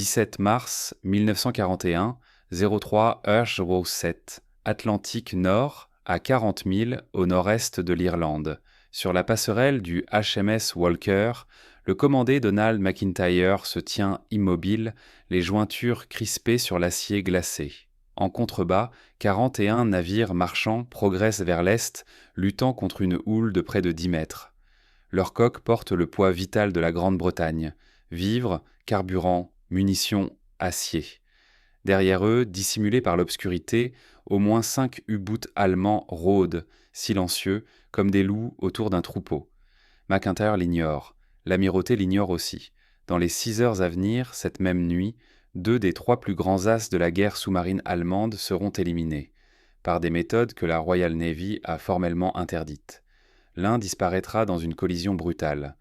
17 mars 1941, 03 Ursworth 7, Atlantique Nord, à 40 milles au nord-est de l'Irlande. Sur la passerelle du HMS Walker, le commandé Donald McIntyre se tient immobile, les jointures crispées sur l'acier glacé. En contrebas, 41 navires marchands progressent vers l'est, luttant contre une houle de près de 10 mètres. Leurs coques portent le poids vital de la Grande-Bretagne: vivres, carburant, munitions, acier. Derrière eux, dissimulés par l'obscurité, au moins 5 U-boots allemands rôdent, silencieux, comme des loups autour d'un troupeau. McIntyre l'ignore. L'amirauté l'ignore aussi. Dans les 6 heures à venir, cette même nuit, 2 des 3 plus grands as de la guerre sous-marine allemande seront éliminés, par des méthodes que la Royal Navy a formellement interdites. L'un disparaîtra dans une collision brutale.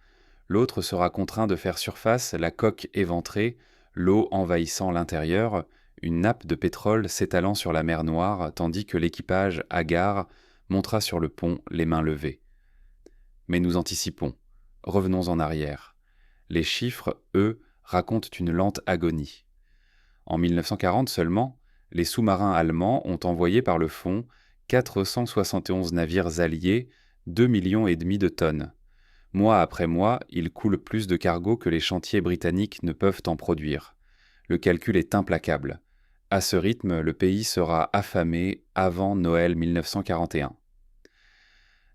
L'autre sera contraint de faire surface, la coque éventrée, l'eau envahissant l'intérieur, une nappe de pétrole s'étalant sur la mer Noire, tandis que l'équipage, hagard, montera sur le pont, les mains levées. Mais nous anticipons. Revenons en arrière. Les chiffres, eux, racontent une lente agonie. En 1940 seulement, les sous-marins allemands ont envoyé par le fond 471 navires alliés, 2,5 millions de tonnes. Mois après mois, ils coulent plus de cargos que les chantiers britanniques ne peuvent en produire. Le calcul est implacable. À ce rythme, le pays sera affamé avant Noël 1941.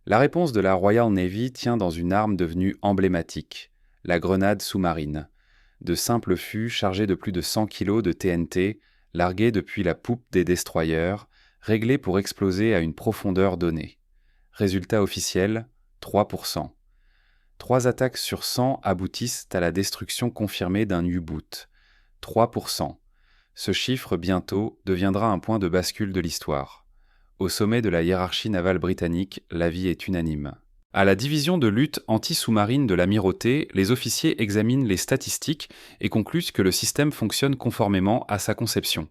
La réponse de la Royal Navy tient dans une arme devenue emblématique, la grenade sous-marine. De simples fûts chargés de plus de 100 kg de TNT, largués depuis la poupe des destroyers, réglés pour exploser à une profondeur donnée. Résultat officiel, 3%. 3 attaques sur 100 aboutissent à la destruction confirmée d'un U-boot. 3%. Ce chiffre, bientôt, deviendra un point de bascule de l'histoire. Au sommet de la hiérarchie navale britannique, l'avis est unanime. À la division de lutte anti-sous-marine de l'amirauté, les officiers examinent les statistiques et concluent que le système fonctionne conformément à sa conception.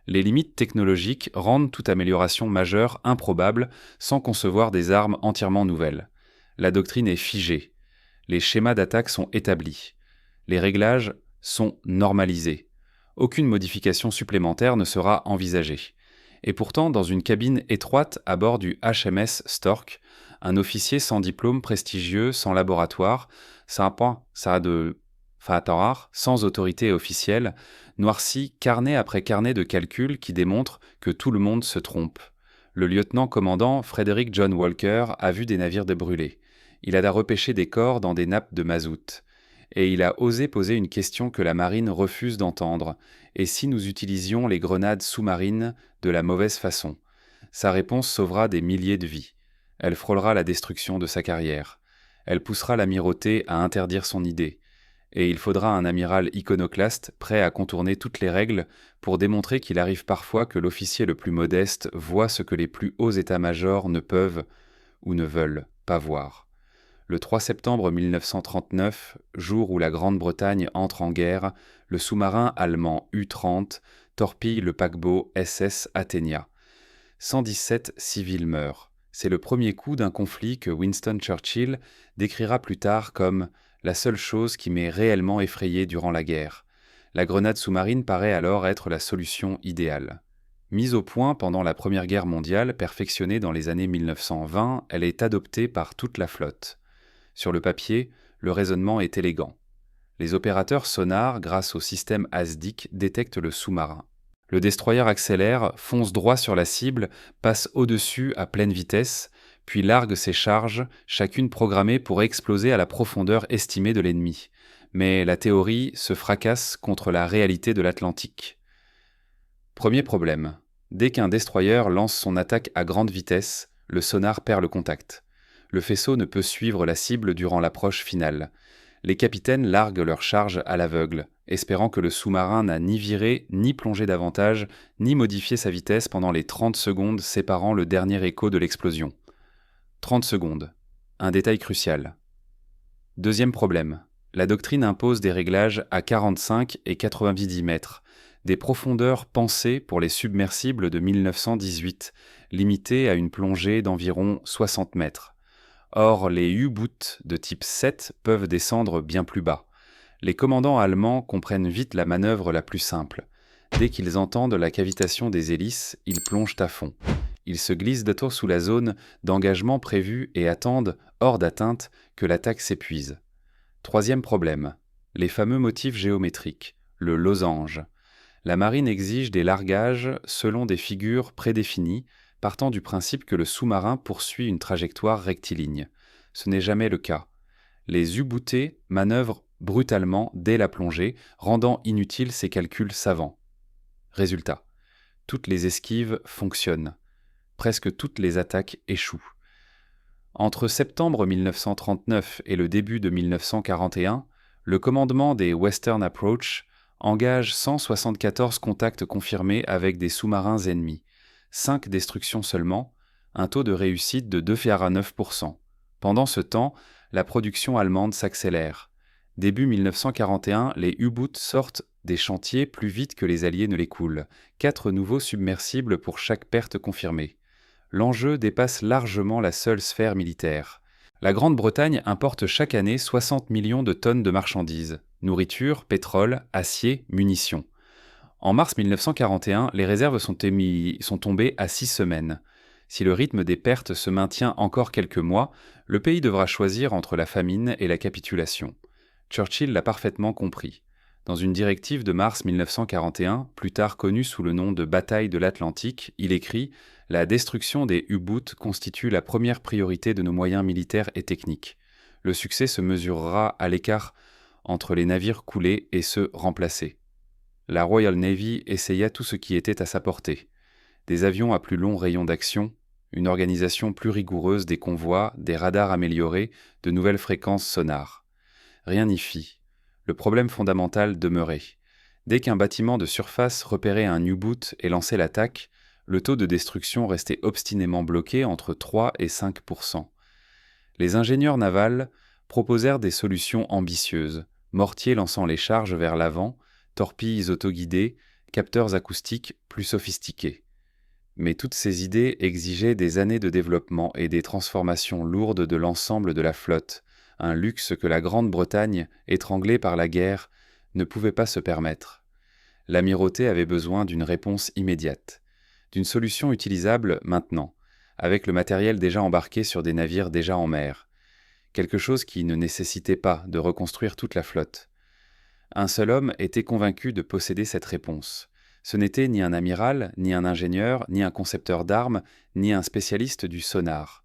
Les limites technologiques rendent toute amélioration majeure improbable sans concevoir des armes entièrement nouvelles. La doctrine est figée. Les schémas d'attaque sont établis. Les réglages sont normalisés. Aucune modification supplémentaire ne sera envisagée. Et pourtant, dans une cabine étroite à bord du HMS Stork, un officier sans diplôme prestigieux, sans laboratoire, sans autorité officielle, noircit carnet après carnet de calculs qui démontrent que tout le monde se trompe. Le lieutenant-commandant Frederick John Walker a vu des navires brûlés. Il a repêché des corps dans des nappes de mazout. Et il a osé poser une question que la marine refuse d'entendre. Et si nous utilisions les grenades sous-marines de la mauvaise façon? Sa réponse sauvera des milliers de vies. Elle frôlera la destruction de sa carrière. Elle poussera l'amirauté à interdire son idée. Et il faudra un amiral iconoclaste prêt à contourner toutes les règles pour démontrer qu'il arrive parfois que l'officier le plus modeste voit ce que les plus hauts états-majors ne peuvent ou ne veulent pas voir. Le 3 septembre 1939, jour où la Grande-Bretagne entre en guerre, le sous-marin allemand U-30 torpille le paquebot SS Athenia. 117 civils meurent. C'est le premier coup d'un conflit que Winston Churchill décrira plus tard comme « la seule chose qui m'ait réellement effrayé durant la guerre ». La grenade sous-marine paraît alors être la solution idéale. Mise au point pendant la Première Guerre mondiale, perfectionnée dans les années 1920, elle est adoptée par toute la flotte. Sur le papier, le raisonnement est élégant. Les opérateurs sonars, grâce au système ASDIC, détectent le sous-marin. Le destroyer accélère, fonce droit sur la cible, passe au-dessus à pleine vitesse, puis largue ses charges, chacune programmée pour exploser à la profondeur estimée de l'ennemi. Mais la théorie se fracasse contre la réalité de l'Atlantique. Premier problème. Dès qu'un destroyer lance son attaque à grande vitesse, le sonar perd le contact. Le faisceau ne peut suivre la cible durant l'approche finale. Les capitaines larguent leur charge à l'aveugle, espérant que le sous-marin n'a ni viré, ni plongé davantage, ni modifié sa vitesse pendant les 30 secondes séparant le dernier écho de l'explosion. 30 secondes. Un détail crucial. Deuxième problème. La doctrine impose des réglages à 45 et 90 mètres, des profondeurs pensées pour les submersibles de 1918, limitées à une plongée d'environ 60 mètres. Or, les U-boots de type 7 peuvent descendre bien plus bas. Les commandants allemands comprennent vite la manœuvre la plus simple. Dès qu'ils entendent la cavitation des hélices, ils plongent à fond. Ils se glissent d'atour sous la zone d'engagement prévue et attendent, hors d'atteinte, que l'attaque s'épuise. Troisième problème, les fameux motifs géométriques, le losange. La marine exige des largages selon des figures prédéfinies, partant du principe que le sous-marin poursuit une trajectoire rectiligne. Ce n'est jamais le cas. Les U-bootés manœuvrent brutalement dès la plongée, rendant inutiles ces calculs savants. Résultat, toutes les esquives fonctionnent. Presque toutes les attaques échouent. Entre septembre 1939 et le début de 1941, le commandement des Western Approach engage 174 contacts confirmés avec des sous-marins ennemis, 5 destructions seulement, un taux de réussite de 2,9%. Pendant ce temps, la production allemande s'accélère. Début 1941, les U-boots sortent des chantiers plus vite que les Alliés ne les coulent. 4 nouveaux submersibles pour chaque perte confirmée. L'enjeu dépasse largement la seule sphère militaire. La Grande-Bretagne importe chaque année 60 millions de tonnes de marchandises, nourriture, pétrole, acier, munitions. En mars 1941, les réserves sont tombées à 6 semaines. Si le rythme des pertes se maintient encore quelques mois, le pays devra choisir entre la famine et la capitulation. Churchill l'a parfaitement compris. Dans une directive de mars 1941, plus tard connue sous le nom de Bataille de l'Atlantique, il écrit « La destruction des U-boots constitue la première priorité de nos moyens militaires et techniques. Le succès se mesurera à l'écart entre les navires coulés et ceux remplacés. » La Royal Navy essaya tout ce qui était à sa portée. Des avions à plus long rayon d'action, une organisation plus rigoureuse des convois, des radars améliorés, de nouvelles fréquences sonars. Rien n'y fit. Le problème fondamental demeurait. Dès qu'un bâtiment de surface repérait un U-boot et lançait l'attaque, le taux de destruction restait obstinément bloqué entre 3 et 5%. Les ingénieurs navals proposèrent des solutions ambitieuses, mortiers lançant les charges vers l'avant, torpilles autoguidées, capteurs acoustiques plus sophistiqués. Mais toutes ces idées exigeaient des années de développement et des transformations lourdes de l'ensemble de la flotte, un luxe que la Grande-Bretagne, étranglée par la guerre, ne pouvait pas se permettre. L'Amirauté avait besoin d'une réponse immédiate, d'une solution utilisable maintenant, avec le matériel déjà embarqué sur des navires déjà en mer, quelque chose qui ne nécessitait pas de reconstruire toute la flotte. Un seul homme était convaincu de posséder cette réponse. Ce n'était ni un amiral, ni un ingénieur, ni un concepteur d'armes, ni un spécialiste du sonar.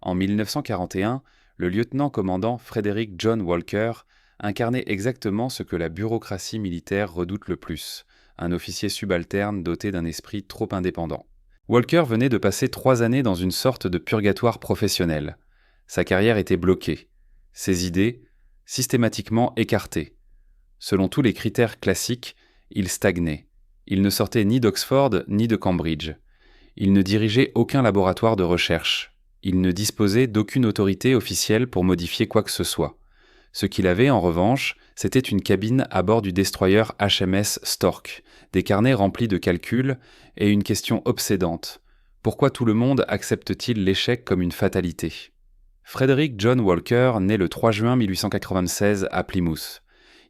En 1941, le lieutenant-commandant Frederick John Walker incarnait exactement ce que la bureaucratie militaire redoute le plus, un officier subalterne doté d'un esprit trop indépendant. Walker venait de passer 3 années dans une sorte de purgatoire professionnel. Sa carrière était bloquée, ses idées systématiquement écartées. Selon tous les critères classiques, il stagnait. Il ne sortait ni d'Oxford ni de Cambridge. Il ne dirigeait aucun laboratoire de recherche. Il ne disposait d'aucune autorité officielle pour modifier quoi que ce soit. Ce qu'il avait, en revanche, c'était une cabine à bord du destroyer HMS Stork, des carnets remplis de calculs et une question obsédante. Pourquoi tout le monde accepte-t-il l'échec comme une fatalité ? Frederick John Walker naît le 3 juin 1896 à Plymouth.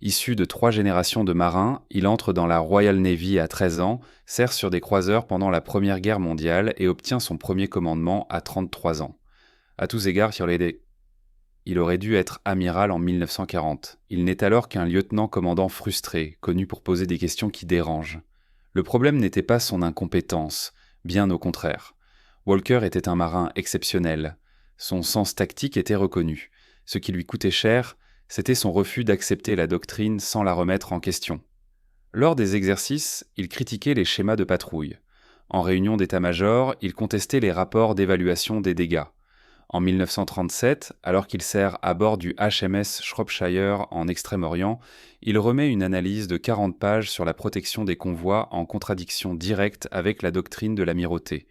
Issu de 3 générations de marins, il entre dans la Royal Navy à 13 ans, sert sur des croiseurs pendant la Première Guerre mondiale et obtient son premier commandement à 33 ans. À tous égards, il aurait dû être amiral en 1940. Il n'est alors qu'un lieutenant-commandant frustré, connu pour poser des questions qui dérangent. Le problème n'était pas son incompétence, bien au contraire. Walker était un marin exceptionnel. Son sens tactique était reconnu. Ce qui lui coûtait cher, c'était son refus d'accepter la doctrine sans la remettre en question. Lors des exercices, il critiquait les schémas de patrouille. En réunion d'état-major, il contestait les rapports d'évaluation des dégâts. En 1937, alors qu'il sert à bord du HMS Shropshire en Extrême-Orient, il remet une analyse de 40 pages sur la protection des convois en contradiction directe avec la doctrine de l'Amirauté.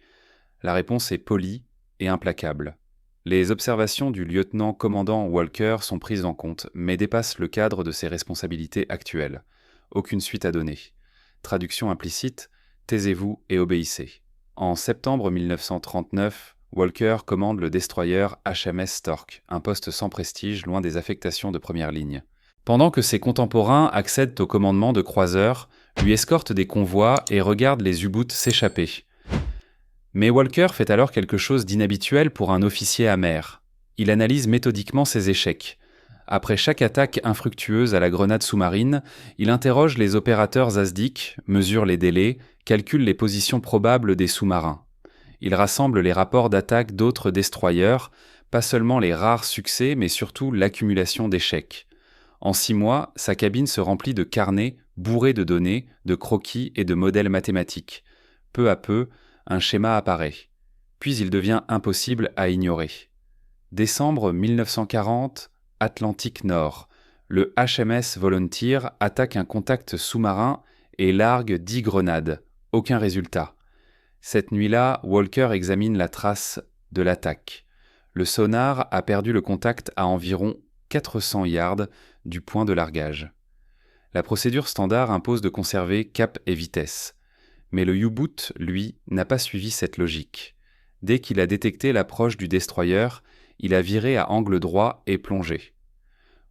La réponse est polie et implacable. Les observations du lieutenant-commandant Walker sont prises en compte, mais dépassent le cadre de ses responsabilités actuelles. Aucune suite à donner. Traduction implicite, taisez-vous et obéissez. En septembre 1939, Walker commande le destroyer HMS Stork, un poste sans prestige loin des affectations de première ligne. pendant que ses contemporains accèdent au commandement de croiseurs, lui escortent des convois et regardent les U-boots s'échapper. Mais Walker fait alors quelque chose d'inhabituel pour un officier amer. Il analyse méthodiquement ses échecs. Après chaque attaque infructueuse à la grenade sous-marine, il interroge les opérateurs ASDIC, mesure les délais, calcule les positions probables des sous-marins. Il rassemble les rapports d'attaque d'autres destroyers, pas seulement les rares succès, mais surtout l'accumulation d'échecs. En 6 mois, sa cabine se remplit de carnets bourrés de données, de croquis et de modèles mathématiques. Peu à peu, un schéma apparaît. Puis il devient impossible à ignorer. Décembre 1940, Atlantique Nord. Le HMS Volunteer attaque un contact sous-marin et largue 10 grenades. Aucun résultat. Cette nuit-là, Walker examine la trace de l'attaque. Le sonar a perdu le contact à environ 400 yards du point de largage. La procédure standard impose de conserver cap et vitesse. Mais le U-boot, lui, n'a pas suivi cette logique. Dès qu'il a détecté l'approche du destroyer, il a viré à angle droit et plongé.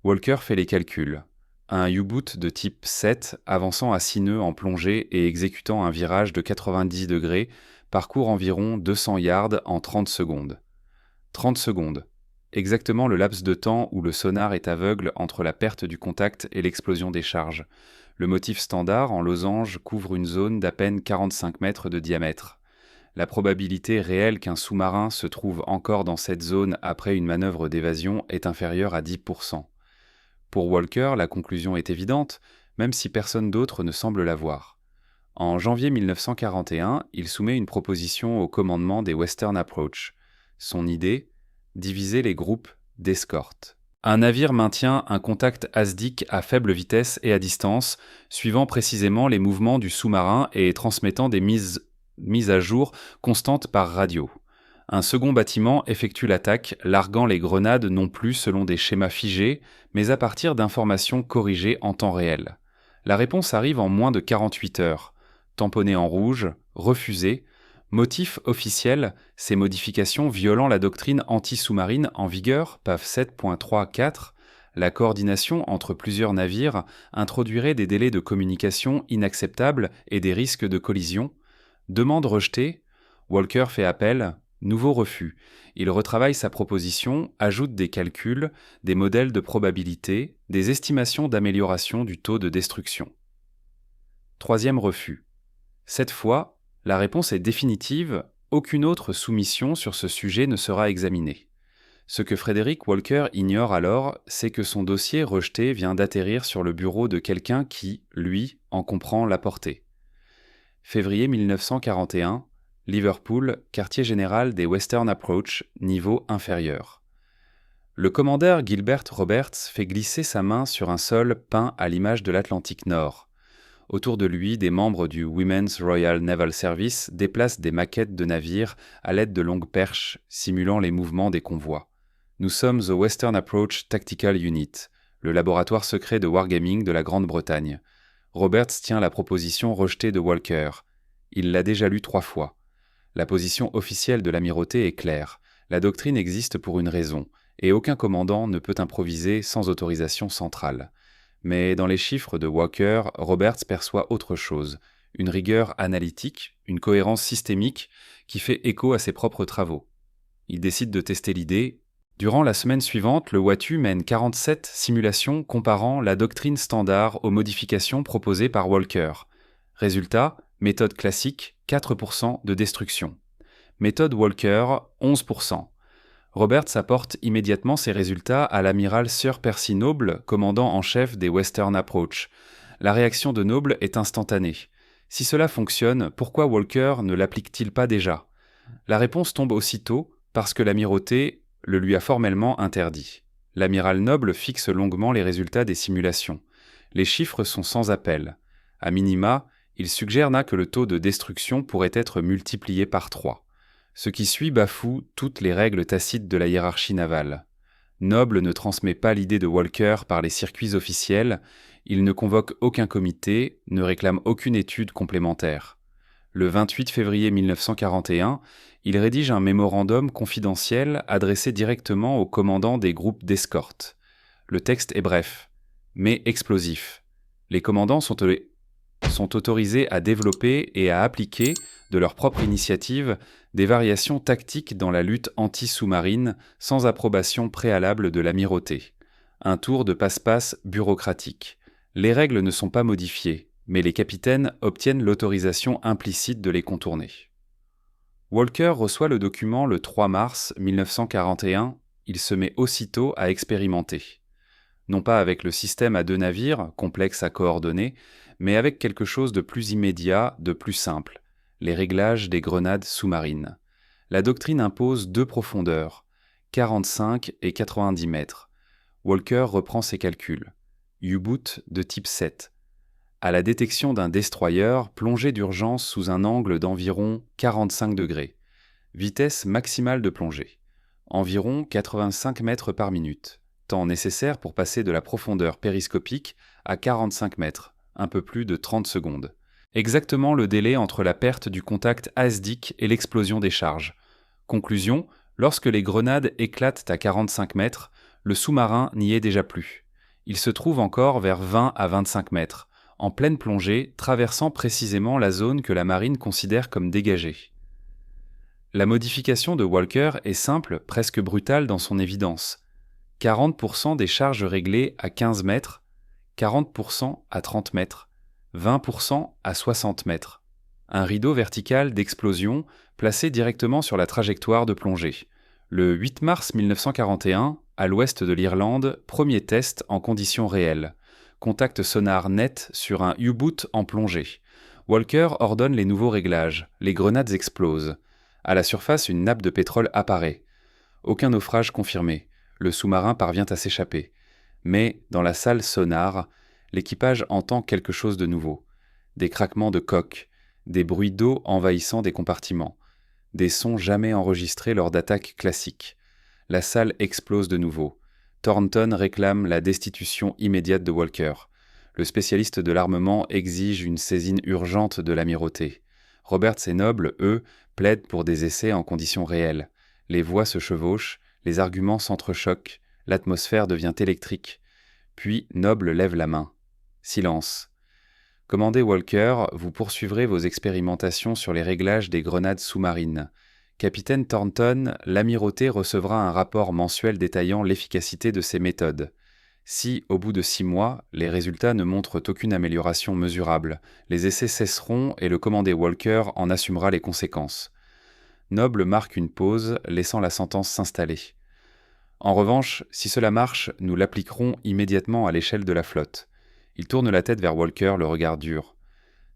Walker fait les calculs. Un U-boot de type 7, avançant à 6 nœuds en plongée et exécutant un virage de 90 degrés, parcourt environ 200 yards en 30 secondes. 30 secondes. Exactement le laps de temps où le sonar est aveugle entre la perte du contact et l'explosion des charges. Le motif standard en losange couvre une zone d'à peine 45 mètres de diamètre. La probabilité réelle qu'un sous-marin se trouve encore dans cette zone après une manœuvre d'évasion est inférieure à 10%. Pour Walker, la conclusion est évidente, même si personne d'autre ne semble la voir. En janvier 1941, il soumet une proposition au commandement des Western Approach. Son idée ? Diviser les groupes d'escorte. Un navire maintient un contact ASDIC à faible vitesse et à distance, suivant précisément les mouvements du sous-marin et transmettant des mises à jour constantes par radio. Un second bâtiment effectue l'attaque, larguant les grenades non plus selon des schémas figés, mais à partir d'informations corrigées en temps réel. La réponse arrive en moins de 48 heures. Tamponnée en rouge, refusée. Motif officiel, ces modifications violant la doctrine anti-sous-marine en vigueur, PAF 7.3.4, la coordination entre plusieurs navires introduirait des délais de communication inacceptables et des risques de collision. Demande rejetée, Walker fait appel, nouveau refus. Il retravaille sa proposition, ajoute des calculs, des modèles de probabilité, des estimations d'amélioration du taux de destruction. Troisième refus. Cette fois, la réponse est définitive, aucune autre soumission sur ce sujet ne sera examinée. Ce que Frederick Walker ignore alors, c'est que son dossier rejeté vient d'atterrir sur le bureau de quelqu'un qui, lui, en comprend la portée. Février 1941, Liverpool, quartier général des Western Approach, niveau inférieur. Le commandeur Gilbert Roberts fait glisser sa main sur un sol peint à l'image de l'Atlantique Nord. Autour de lui, des membres du Women's Royal Naval Service déplacent des maquettes de navires à l'aide de longues perches simulant les mouvements des convois. Nous sommes au Western Approach Tactical Unit, le laboratoire secret de wargaming de la Grande-Bretagne. Roberts tient la proposition rejetée de Walker. Il l'a déjà lue 3 fois. La position officielle de l'amirauté est claire. La doctrine existe pour une raison, et aucun commandant ne peut improviser sans autorisation centrale. Mais dans les chiffres de Walker, Roberts perçoit autre chose, une rigueur analytique, une cohérence systémique qui fait écho à ses propres travaux. Il décide de tester l'idée. Durant la semaine suivante, le WATU mène 47 simulations comparant la doctrine standard aux modifications proposées par Walker. Résultat, méthode classique, 4% de destruction. Méthode Walker, 11%. Roberts apporte immédiatement ses résultats à l'amiral Sir Percy Noble, commandant en chef des Western Approach. La réaction de Noble est instantanée. Si cela fonctionne, pourquoi Walker ne l'applique-t-il pas déjà ? La réponse tombe aussitôt parce que l'amirauté le lui a formellement interdit. L'amiral Noble fixe longuement les résultats des simulations. Les chiffres sont sans appel. À minima, il suggère que le taux de destruction pourrait être multiplié par 3. Ce qui suit bafoue toutes les règles tacites de la hiérarchie navale. Noble ne transmet pas l'idée de Walker par les circuits officiels, il ne convoque aucun comité, ne réclame aucune étude complémentaire. Le 28 février 1941, il rédige un mémorandum confidentiel adressé directement au commandant des groupes d'escorte. Le texte est bref. mais explosifs. Les commandants sont autorisés à développer et à appliquer, de leur propre initiative, des variations tactiques dans la lutte anti-sous-marine sans approbation préalable de l'amirauté. Un tour de passe-passe bureaucratique. Les règles ne sont pas modifiées, mais les capitaines obtiennent l'autorisation implicite de les contourner. Walker reçoit le document le 3 mars 1941, il se met aussitôt à expérimenter. Non pas avec le système à 2 navires, complexe à coordonner, mais avec quelque chose de plus immédiat, de plus simple, les réglages des grenades sous-marines. La doctrine impose 2 profondeurs, 45 et 90 mètres. Walker reprend ses calculs. U-boot de type 7. À la détection d'un destroyer, plongée d'urgence sous un angle d'environ 45 degrés. Vitesse maximale de plongée. Environ 85 mètres par minute. Temps nécessaire pour passer de la profondeur périscopique à 45 mètres, un peu plus de 30 secondes. Exactement le délai entre la perte du contact ASDIC et l'explosion des charges. Conclusion, lorsque les grenades éclatent à 45 mètres, le sous-marin n'y est déjà plus. Il se trouve encore vers 20 à 25 mètres, en pleine plongée, traversant précisément la zone que la marine considère comme dégagée. La modification de Walker est simple, presque brutale dans son évidence. 40% des charges réglées à 15 mètres, 40% à 30 mètres, 20% à 60 mètres. Un rideau vertical d'explosion placé directement sur la trajectoire de plongée. Le 8 mars 1941, à l'ouest de l'Irlande, premier test en conditions réelles. Contact sonar net sur un U-boot en plongée. Walker ordonne les nouveaux réglages. Les grenades explosent. À la surface, une nappe de pétrole apparaît. Aucun naufrage confirmé. Le sous-marin parvient à s'échapper. Mais, dans la salle sonar, l'équipage entend quelque chose de nouveau. Des craquements de coques, des bruits d'eau envahissant des compartiments, des sons jamais enregistrés lors d'attaques classiques. La salle explose de nouveau. Thornton réclame la destitution immédiate de Walker. Le spécialiste de l'armement exige une saisine urgente de l'amirauté. Roberts et Noble, eux, plaident pour des essais en conditions réelles. Les voix se chevauchent, les arguments s'entrechoquent, l'atmosphère devient électrique. Puis Noble lève la main. Silence. Commandez Walker, vous poursuivrez vos expérimentations sur les réglages des grenades sous-marines. Capitaine Thornton, l'amirauté recevra un rapport mensuel détaillant l'efficacité de ces méthodes. Si, au bout de 6 mois, les résultats ne montrent aucune amélioration mesurable, les essais cesseront et le commandé Walker en assumera les conséquences. Noble marque une pause, laissant la sentence s'installer. En revanche, si cela marche, nous l'appliquerons immédiatement à l'échelle de la flotte. Il tourne la tête vers Walker, le regard dur.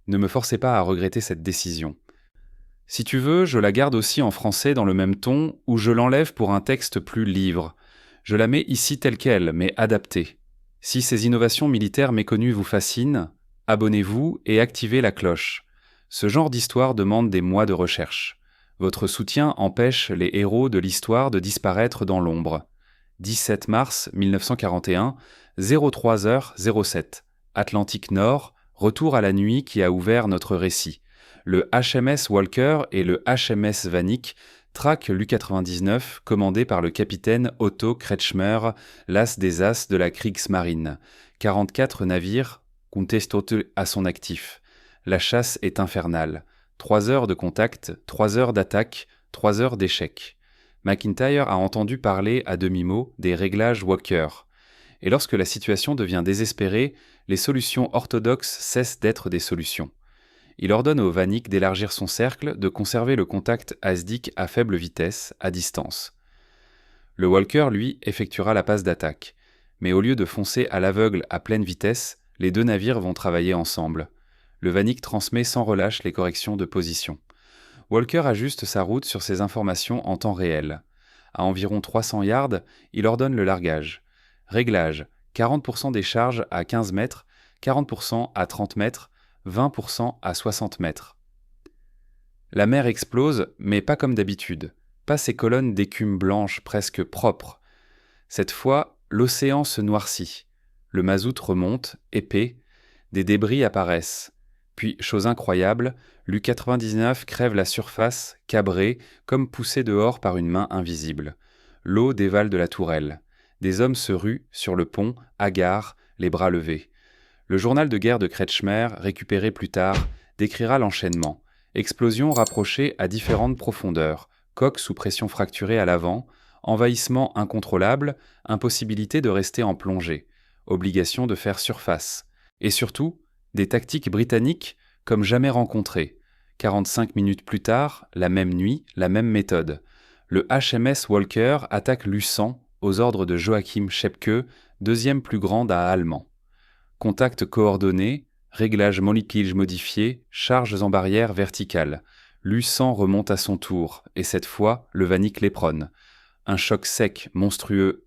Ne me forcez pas à regretter cette décision. Si tu veux, je la garde aussi en français dans le même ton, ou je l'enlève pour un texte plus livre. Je la mets ici telle qu'elle, mais adaptée. Si ces innovations militaires méconnues vous fascinent, abonnez-vous et activez la cloche. Ce genre d'histoire demande des mois de recherche. Votre soutien empêche les héros de l'histoire de disparaître dans l'ombre. 17 mars 1941, 03h07. Atlantique Nord, retour à la nuit qui a ouvert notre récit. Le HMS Walker et le HMS Vanik traquent l'U-99 commandé par le capitaine Otto Kretschmer, l'as des as de la Kriegsmarine. 44 navires, Contestotto à son actif. La chasse est infernale. 3 heures de contact, 3 heures d'attaque, 3 heures d'échec. McIntyre a entendu parler à demi-mot des réglages Walker. Et lorsque la situation devient désespérée, les solutions orthodoxes cessent d'être des solutions. Il ordonne au Vanik d'élargir son cercle, de conserver le contact ASDIC à faible vitesse, à distance. Le Walker, lui, effectuera la passe d'attaque. Mais au lieu de foncer à l'aveugle à pleine vitesse, les 2 navires vont travailler ensemble. Le Vanik transmet sans relâche les corrections de position. Walker ajuste sa route sur ces informations en temps réel. À environ 300 yards, il ordonne le largage. Réglage, 40% des charges à 15 mètres, 40% à 30 mètres, 20% à 60 mètres. La mer explose, mais pas comme d'habitude. Pas ces colonnes d'écume blanche presque propres. Cette fois, l'océan se noircit. Le mazout remonte, épais. Des débris apparaissent. Puis, chose incroyable, l'U-99 crève la surface, cabré, comme poussé dehors par une main invisible. L'eau dévale de la tourelle. Des hommes se ruent sur le pont, hagards, les bras levés. Le journal de guerre de Kretschmer, récupéré plus tard, décrira l'enchaînement. Explosion rapprochée à différentes profondeurs, coque sous pression fracturée à l'avant, envahissement incontrôlable, impossibilité de rester en plongée, obligation de faire surface. Et surtout, des tactiques britanniques comme jamais rencontrées. 45 minutes plus tard, la même nuit, la même méthode. Le HMS Walker attaque Luçan aux ordres de Joachim Schepke, deuxième plus grande à allemand. Contact coordonné, réglage molécules modifié, charges en barrière verticale. Luçan remonte à son tour, et cette fois, le Vanik l'éperonne. Un choc sec, monstrueux.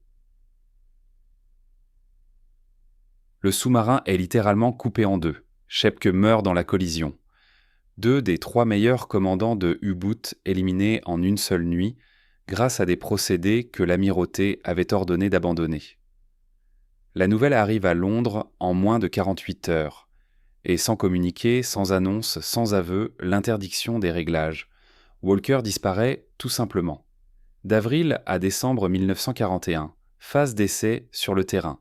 Le sous-marin est littéralement coupé en deux. Schepke meurt dans la collision. 2 des 3 meilleurs commandants de U-boot éliminés en une seule nuit, grâce à des procédés que l'amirauté avait ordonné d'abandonner. La nouvelle arrive à Londres en moins de 48 heures, et sans communiqué, sans annonce, sans aveu, l'interdiction des réglages. Walker disparaît tout simplement. D'avril à décembre 1941, phase d'essai sur le terrain.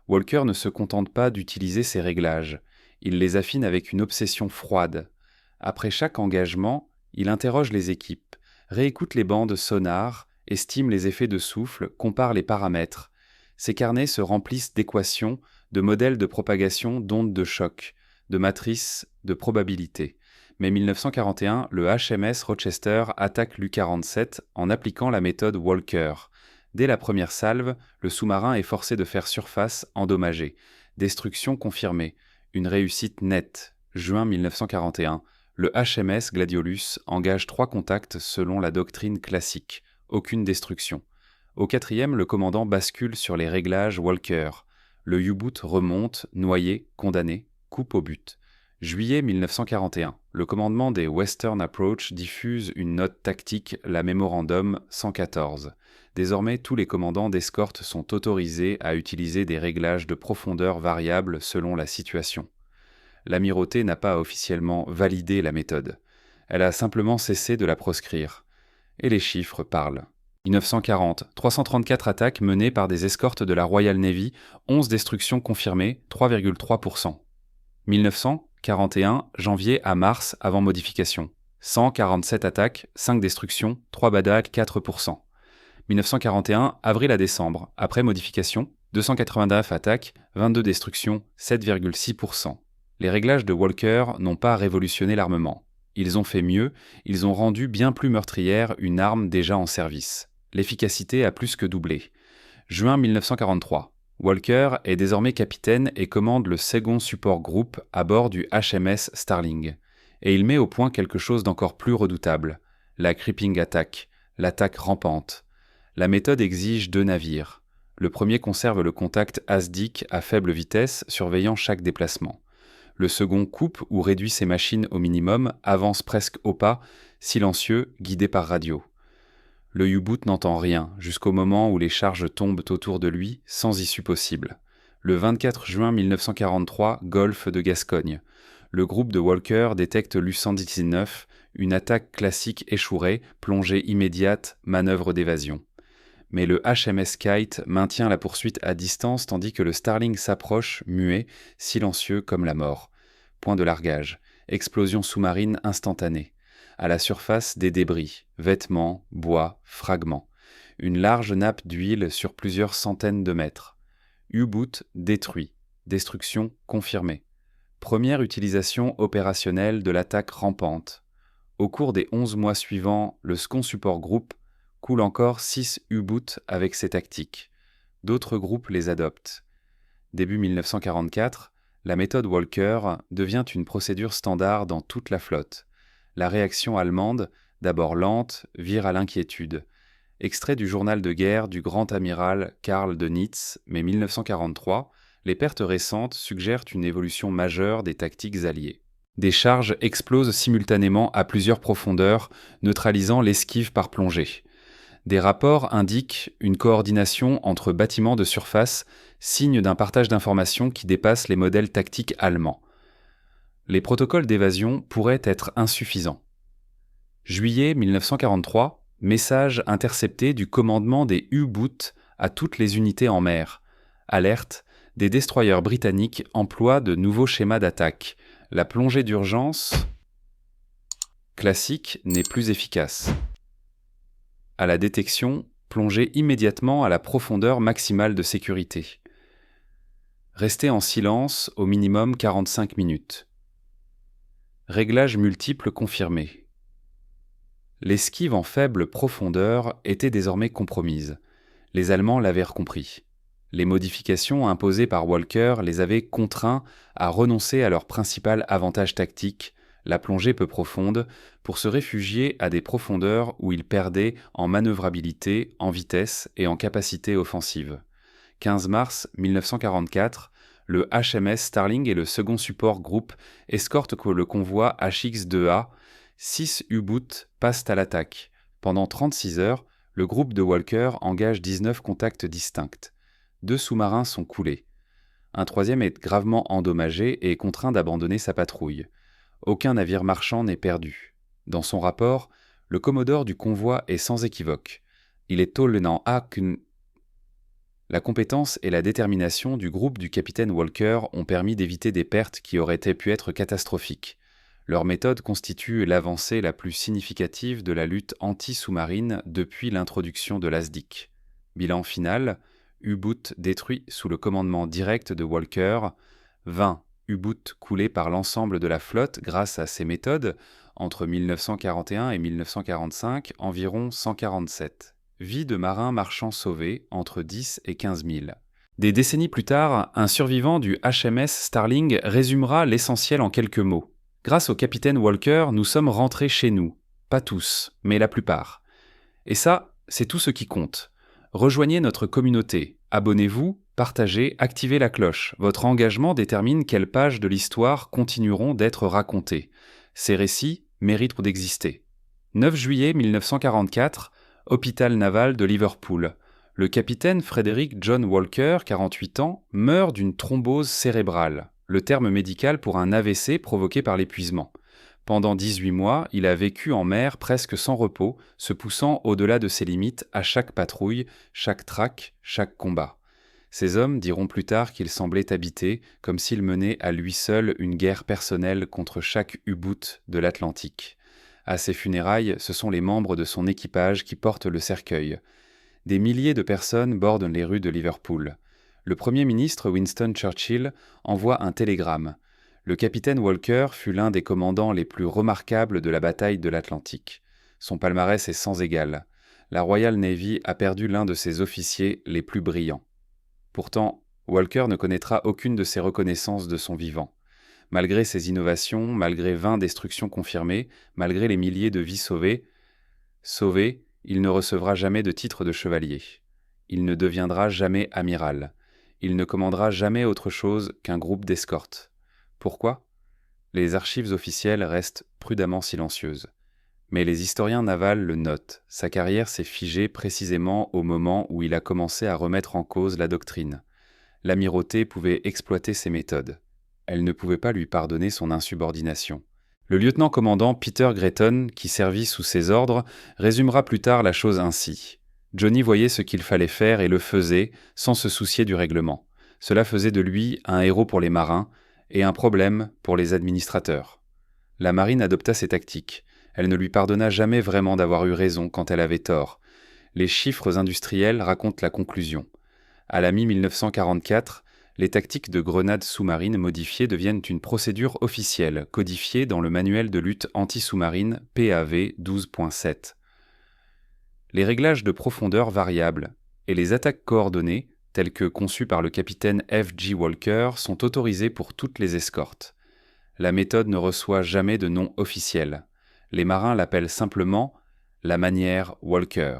Walker ne se contente pas d'utiliser ces réglages, il les affine avec une obsession froide. Après chaque engagement, il interroge les équipes, réécoute les bandes sonar, estime les effets de souffle, compare les paramètres. Ses carnets se remplissent d'équations, de modèles de propagation d'ondes de choc, de matrices de probabilité. Mais 1941, le HMS Rochester attaque l'U-47 en appliquant la méthode Walker. Dès la première salve, le sous-marin est forcé de faire surface endommagée. Destruction confirmée. Une réussite nette. Juin 1941. Le HMS Gladiolus engage 3 contacts selon la doctrine classique. Aucune destruction. Au 4e, le commandant bascule sur les réglages Walker. Le U-boot remonte, noyé, condamné, coupe au but. Juillet 1941. Le commandement des Western Approach diffuse une note tactique, la Mémorandum 114. Désormais, tous les commandants d'escorte sont autorisés à utiliser des réglages de profondeur variables selon la situation. L'amirauté n'a pas officiellement validé la méthode. Elle a simplement cessé de la proscrire. Et les chiffres parlent. 1940, 334 attaques menées par des escortes de la Royal Navy, 11 destructions confirmées, 3,3%. 1941, janvier à mars avant modification. 147 attaques, 5 destructions, 3 badags, 4%. 1941, avril à décembre, après modification, 289 attaques, 22 destructions, 7,6%. Les réglages de Walker n'ont pas révolutionné l'armement. Ils ont fait mieux, ils ont rendu bien plus meurtrière une arme déjà en service. L'efficacité a plus que doublé. Juin 1943. Walker est désormais capitaine et commande le Second Support Group à bord du HMS Starling. Et il met au point quelque chose d'encore plus redoutable, la creeping attack, l'attaque rampante. La méthode exige 2 navires. Le premier conserve le contact ASDIC à faible vitesse, surveillant chaque déplacement. Le second coupe ou réduit ses machines au minimum, avance presque au pas, silencieux, guidé par radio. Le U-boot n'entend rien, jusqu'au moment où les charges tombent autour de lui, sans issue possible. Le 24 juin 1943, golfe de Gascogne. Le groupe de Walker détecte l'U-119, une attaque classique échouée, plongée immédiate, manœuvre d'évasion. Mais le HMS Kite maintient la poursuite à distance tandis que le Starling s'approche, muet, silencieux comme la mort. Point de largage. Explosion sous-marine instantanée. À la surface, des débris, vêtements, bois, fragments. Une large nappe d'huile sur plusieurs centaines de mètres. U-boot détruit. Destruction confirmée. Première utilisation opérationnelle de l'attaque rampante. Au cours des 11 mois suivants, le Second Support Group coule encore 6 U-boots avec ces tactiques. D'autres groupes les adoptent. Début 1944, la méthode Walker devient une procédure standard dans toute la flotte. La réaction allemande, d'abord lente, vire à l'inquiétude. Extrait du journal de guerre du grand amiral Karl de Nitz, mai 1943, les pertes récentes suggèrent une évolution majeure des tactiques alliées. Des charges explosent simultanément à plusieurs profondeurs, neutralisant l'esquive par plongée. Des rapports indiquent une coordination entre bâtiments de surface, signe d'un partage d'informations qui dépasse les modèles tactiques allemands. Les protocoles d'évasion pourraient être insuffisants. Juillet 1943, message intercepté du commandement des U-boots à toutes les unités en mer. Alerte, des destroyers britanniques emploient de nouveaux schémas d'attaque. La plongée d'urgence classique n'est plus efficace. À la détection, plongez immédiatement à la profondeur maximale de sécurité. Restez en silence au minimum 45 minutes. Réglages multiples confirmés. L'esquive en faible profondeur était désormais compromise. Les Allemands l'avaient compris. Les modifications imposées par Walker les avaient contraints à renoncer à leur principal avantage tactique, la plongée peu profonde, pour se réfugier à des profondeurs où ils perdaient en manœuvrabilité, en vitesse et en capacité offensive. 15 mars 1944, le HMS Starling et le second support groupe escortent le convoi HX-2A. 6 U-boots passent à l'attaque. Pendant 36 heures, le groupe de Walker engage 19 contacts distincts. 2 sous-marins sont coulés. Un troisième est gravement endommagé et est contraint d'abandonner sa patrouille. Aucun navire marchand n'est perdu. Dans son rapport, le commodore du convoi est sans équivoque. Il est lieutenant A. La compétence et la détermination du groupe du capitaine Walker ont permis d'éviter des pertes qui auraient pu être catastrophiques. Leur méthode constitue l'avancée la plus significative de la lutte anti-sous-marine depuis l'introduction de l'ASDIC. Bilan final, U-boot détruit sous le commandement direct de Walker, 20 U-boots coulés par l'ensemble de la flotte grâce à ces méthodes, entre 1941 et 1945, environ 147. Vie de marins marchands sauvés, entre 10 et 15 000. Des décennies plus tard, un survivant du HMS Starling résumera l'essentiel en quelques mots. Grâce au capitaine Walker, nous sommes rentrés chez nous. Pas tous, mais la plupart. Et ça, c'est tout ce qui compte. Rejoignez notre communauté, abonnez-vous, partagez, activez la cloche. Votre engagement détermine quelles pages de l'histoire continueront d'être racontées. Ces récits méritent d'exister. 9 juillet 1944, hôpital naval de Liverpool. Le capitaine Frederick John Walker, 48 ans, meurt d'une thrombose cérébrale, le terme médical pour un AVC provoqué par l'épuisement. Pendant 18 mois, il a vécu en mer presque sans repos, se poussant au-delà de ses limites à chaque patrouille, chaque traque, chaque combat. Ces hommes diront plus tard qu'il semblait habiter, comme s'il menait à lui seul une guerre personnelle contre chaque U-boot de l'Atlantique. À ses funérailles, ce sont les membres de son équipage qui portent le cercueil. Des milliers de personnes bordent les rues de Liverpool. Le Premier ministre Winston Churchill envoie un télégramme. Le capitaine Walker fut l'un des commandants les plus remarquables de la bataille de l'Atlantique. Son palmarès est sans égal. La Royal Navy a perdu l'un de ses officiers les plus brillants. Pourtant, Walker ne connaîtra aucune de ces reconnaissances de son vivant. Malgré ses innovations, malgré 20 destructions confirmées, malgré les milliers de vies sauvées, il ne recevra jamais de titre de chevalier. Il ne deviendra jamais amiral. Il ne commandera jamais autre chose qu'un groupe d'escorte. Pourquoi ? Les archives officielles restent prudemment silencieuses. Mais les historiens navals le notent. Sa carrière s'est figée précisément au moment où il a commencé à remettre en cause la doctrine. L'amirauté pouvait exploiter ses méthodes. Elle ne pouvait pas lui pardonner son insubordination. Le lieutenant-commandant Peter Gretton, qui servit sous ses ordres, résumera plus tard la chose ainsi. Johnny voyait ce qu'il fallait faire et le faisait, sans se soucier du règlement. Cela faisait de lui un héros pour les marins et un problème pour les administrateurs. La marine adopta ces tactiques. Elle ne lui pardonna jamais vraiment d'avoir eu raison quand elle avait tort. Les chiffres industriels racontent la conclusion. À la mi-1944, les tactiques de grenades sous-marines modifiées deviennent une procédure officielle, codifiée dans le manuel de lutte anti-sous-marine PAV 12.7. Les réglages de profondeur variables et les attaques coordonnées, telles que conçues par le capitaine F. G. Walker, sont autorisées pour toutes les escortes. La méthode ne reçoit jamais de nom officiel. Les marins l'appellent simplement la manière Walker.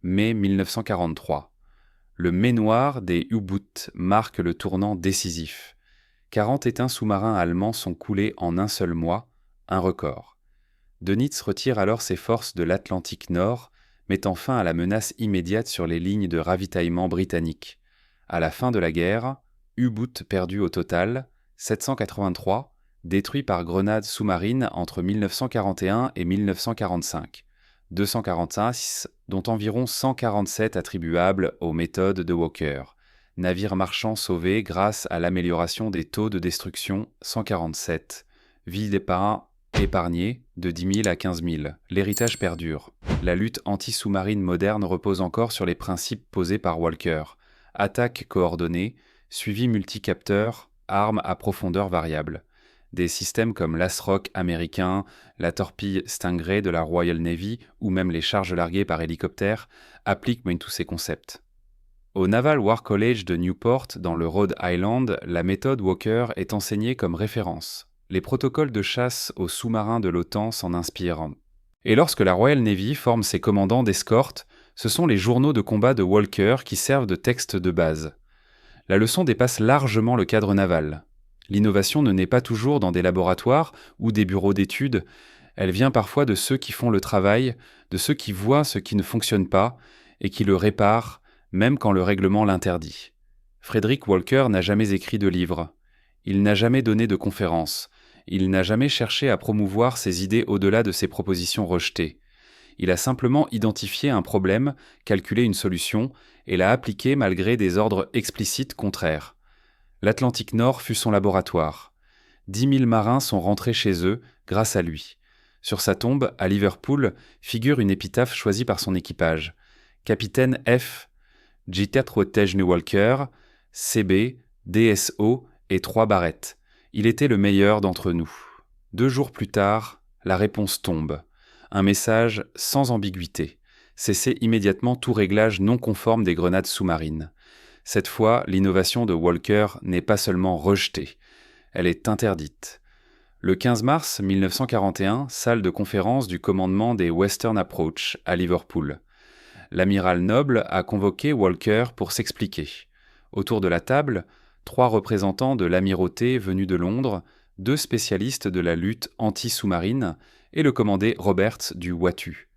Mai 1943. Le mai noir des U-boots marque le tournant décisif. 40 éteints sous-marins allemands sont coulés en un seul mois, un record. Dönitz retire alors ses forces de l'Atlantique Nord, mettant fin à la menace immédiate sur les lignes de ravitaillement britanniques. À la fin de la guerre, U-boots perdus au total, 783, détruits par grenades sous-marines entre 1941 et 1945. 246, dont environ 147 attribuables aux méthodes de Walker. Navire marchand sauvé grâce à l'amélioration des taux de destruction 147. Vie des parrains épargnée de 10 000 à 15 000. L'héritage perdure. La lutte anti-sous-marine moderne repose encore sur les principes posés par Walker. Attaque coordonnée, suivi multicapteur, armes à profondeur variable. Des systèmes comme l'Asrock américain, la torpille Stingray de la Royal Navy ou même les charges larguées par hélicoptère appliquent tous ces concepts. Au Naval War College de Newport, dans le Rhode Island, la méthode Walker est enseignée comme référence. Les protocoles de chasse aux sous-marins de l'OTAN s'en inspirent. Et lorsque la Royal Navy forme ses commandants d'escorte, ce sont les journaux de combat de Walker qui servent de texte de base. La leçon dépasse largement le cadre naval. L'innovation ne naît pas toujours dans des laboratoires ou des bureaux d'études, elle vient parfois de ceux qui font le travail, de ceux qui voient ce qui ne fonctionne pas et qui le réparent, même quand le règlement l'interdit. Frederick Walker n'a jamais écrit de livre. Il n'a jamais donné de conférence. Il n'a jamais cherché à promouvoir ses idées au-delà de ses propositions rejetées. Il a simplement identifié un problème, calculé une solution, et l'a appliqué malgré des ordres explicites contraires. L'Atlantique Nord fut son laboratoire. 10 000 marins sont rentrés chez eux grâce à lui. Sur sa tombe, à Liverpool, figure une épitaphe choisie par son équipage. Capitaine F. Githerswaite Walker, CB, DSO et 3 barrettes. Il était le meilleur d'entre nous. 2 jours plus tard, la réponse tombe. Un message sans ambiguïté. Cessez immédiatement tout réglage non conforme des grenades sous-marines. Cette fois, l'innovation de Walker n'est pas seulement rejetée, elle est interdite. Le 15 mars 1941, salle de conférence du commandement des Western Approach à Liverpool. L'amiral Noble a convoqué Walker pour s'expliquer. Autour de la table, 3 représentants de l'amirauté venus de Londres, 2 spécialistes de la lutte anti-sous-marine et le commandé Roberts du Watu.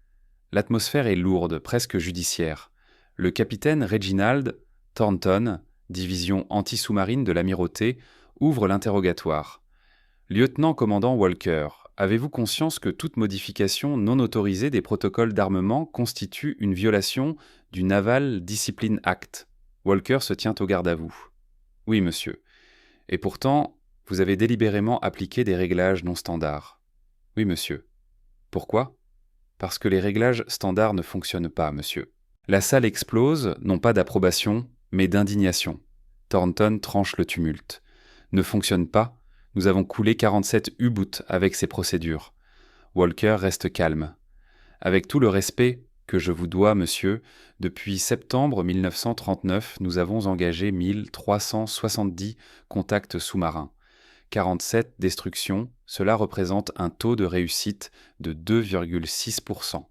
L'atmosphère est lourde, presque judiciaire. Le capitaine Reginald Thornton, division anti-sous-marine de l'amirauté, ouvre l'interrogatoire. Lieutenant-commandant Walker, avez-vous conscience que toute modification non autorisée des protocoles d'armement constitue une violation du Naval Discipline Act? Walker se tient au garde à vous. Oui, monsieur. Et pourtant, vous avez délibérément appliqué des réglages non standards. Oui, monsieur. Pourquoi? Parce que les réglages standards ne fonctionnent pas, monsieur. La salle explose, non pas d'approbation, mais d'indignation. Thornton tranche le tumulte. Ne fonctionne pas? Nous avons coulé 47 U-boots avec ces procédures. Walker reste calme. Avec tout le respect que je vous dois, monsieur, depuis septembre 1939, nous avons engagé 1370 contacts sous-marins. 47 destructions, cela représente un taux de réussite de 2,6%.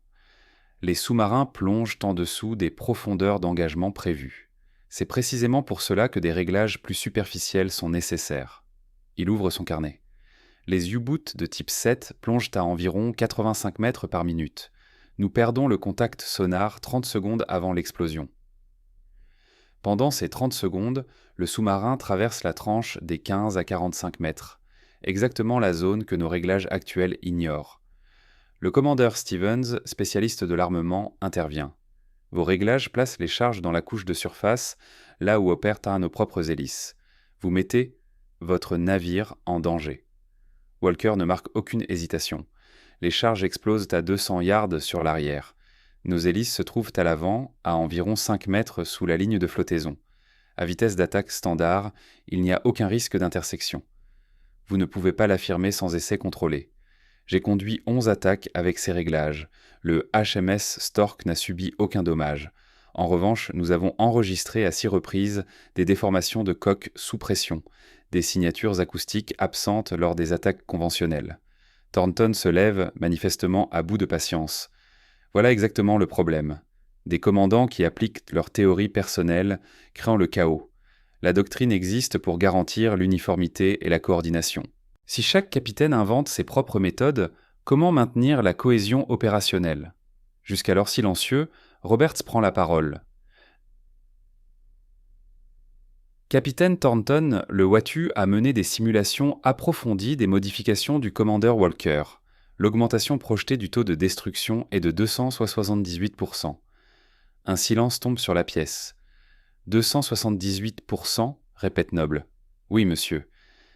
Les sous-marins plongent en dessous des profondeurs d'engagement prévues. C'est précisément pour cela que des réglages plus superficiels sont nécessaires. Il ouvre son carnet. Les U-boots de type 7 plongent à environ 85 mètres par minute. Nous perdons le contact sonar 30 secondes avant l'explosion. Pendant ces 30 secondes, le sous-marin traverse la tranche des 15 à 45 mètres, exactement la zone que nos réglages actuels ignorent. Le commandeur Stevens, spécialiste de l'armement, intervient. Vos réglages placent les charges dans la couche de surface, là où opèrent nos propres hélices. Vous mettez votre navire en danger. Walker ne marque aucune hésitation. Les charges explosent à 200 yards sur l'arrière. Nos hélices se trouvent à l'avant, à environ 5 mètres sous la ligne de flottaison. À vitesse d'attaque standard, il n'y a aucun risque d'intersection. Vous ne pouvez pas l'affirmer sans essai contrôlé. J'ai conduit 11 attaques avec ces réglages. Le HMS Stork n'a subi aucun dommage. En revanche, nous avons enregistré à 6 reprises des déformations de coque sous pression, des signatures acoustiques absentes lors des attaques conventionnelles. Thornton se lève, manifestement à bout de patience. Voilà exactement le problème. Des commandants qui appliquent leur théorie personnelle, créant le chaos. La doctrine existe pour garantir l'uniformité et la coordination. Si chaque capitaine invente ses propres méthodes, comment maintenir la cohésion opérationnelle? Jusqu'alors silencieux, Roberts prend la parole. Capitaine Thornton, le Watu a mené des simulations approfondies des modifications du commandeur Walker. L'augmentation projetée du taux de destruction est de 278%. Un silence tombe sur la pièce. 278%, répète Noble. Oui, monsieur.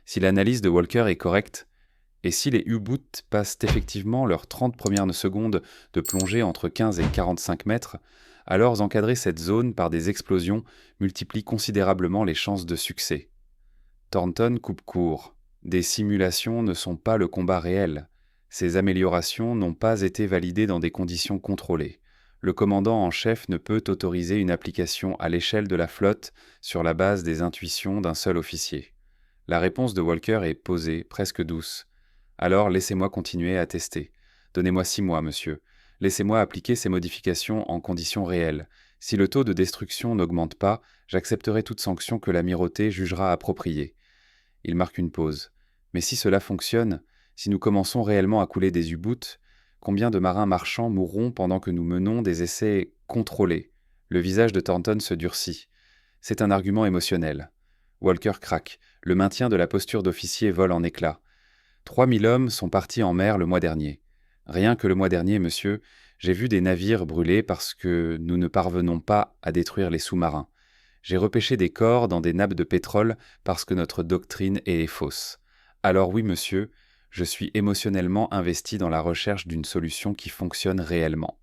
Si l'analyse de Walker est correcte, et si les U-boots passent effectivement leurs 30 premières secondes de plongée entre 15 et 45 mètres, alors encadrer cette zone par des explosions multiplie considérablement les chances de succès. Thornton coupe court. Des simulations ne sont pas le combat réel. Ces améliorations n'ont pas été validées dans des conditions contrôlées. Le commandant en chef ne peut autoriser une application à l'échelle de la flotte sur la base des intuitions d'un seul officier. La réponse de Walker est posée, presque douce. Alors laissez-moi continuer à tester. Donnez-moi 6 mois, monsieur. Laissez-moi appliquer ces modifications en conditions réelles. Si le taux de destruction n'augmente pas, j'accepterai toute sanction que l'amirauté jugera appropriée. Il marque une pause. Mais si cela fonctionne, si nous commençons réellement à couler des U-boots, combien de marins marchands mourront pendant que nous menons des essais contrôlés? Le visage de Thornton se durcit. C'est un argument émotionnel. Walker craque. Le maintien de la posture d'officier vole en éclats. 3000 hommes sont partis en mer le mois dernier. Rien que le mois dernier, monsieur, j'ai vu des navires brûler parce que nous ne parvenons pas à détruire les sous-marins. J'ai repêché des corps dans des nappes de pétrole parce que notre doctrine est fausse. Alors oui, monsieur, je suis émotionnellement investi dans la recherche d'une solution qui fonctionne réellement.